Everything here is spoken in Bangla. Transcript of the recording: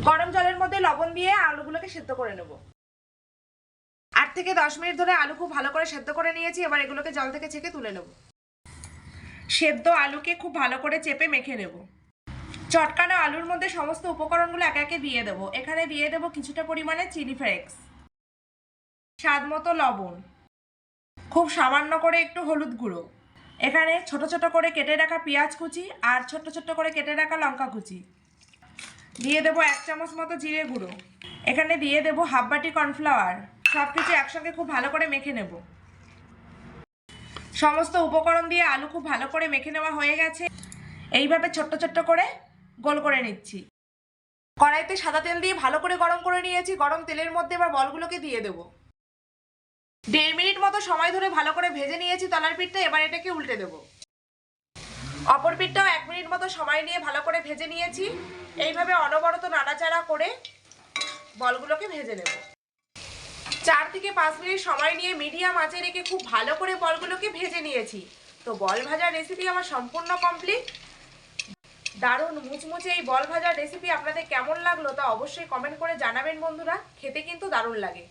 গরম জলের মধ্যে লবণ দিয়ে আলুগুলোকে সেদ্ধ করে নেব। 8 থেকে 10 মিনিট ধরে আলু খুব ভালো করে সেদ্ধ করে নিয়েছি। এবার এগুলোকে জল থেকে ছেঁকে তুলে নেব। সেদ্ধ আলুকে খুব ভালো করে চেপে মেখে নেব। চটকানো আলুর মধ্যে সমস্ত উপকরণগুলো একে একে দিয়ে দেবো। এখানে দিয়ে দেবো কিছুটা পরিমাণে চিলি ফ্লেক্স, স্বাদ মতো লবণ, খুব সামান্য করে একটু হলুদ গুঁড়ো, এখানে ছোট ছোট করে কেটে রাখা পেঁয়াজ কুচি আর ছোট ছোট করে কেটে রাখা লঙ্কা কুচি, দিয়ে দেবো 1 চামচ মতো জিরে গুঁড়ো, এখানে দিয়ে দেবো হাফ বাটি কর্নফ্লাওয়ার। সব কিছু একসঙ্গে খুব ভালো করে মেখে নেব। সমস্ত উপকরণ দিয়ে আলু খুব ভালো করে মেখে নেওয়া হয়ে গেছে। এইভাবে ছোট্ট ছোট্ট করে গোল করে নিচ্ছি। কড়াইতে সাদা তেল দিয়ে ভালো করে গরম করে নিয়েছি। গরম তেলের মধ্যে এবার বলগুলোকে দিয়ে দেবো। 1.5 মিনিট মতো সময় ধরে ভালো করে ভেজে নিয়েছি তলার পিঠটা। এবার এটাকে উল্টে দেবো। অপর পিঠটাও 1 মিনিট মতো সময় নিয়ে ভালো করে ভেজে নিয়েছি। এইভাবে অনবরত নাড়াচাড়া করে বলগুলোকে ভেজে নেব। 4 থেকে 5 মিনিট সময় নিয়ে মিডিয়াম আঁচে রেখে খুব ভালো করে বলগুলোকে ভেজে নিয়েছি। তো বল ভাজার রেসিপি আমার সম্পূর্ণ কমপ্লিট। দারুণ মুচমুচে এই বল ভাজার রেসিপি আপনাদের কেমন লাগলো তা অবশ্যই কমেন্ট করে জানাবেন বন্ধুরা। খেতে কিন্তু দারুণ লাগে।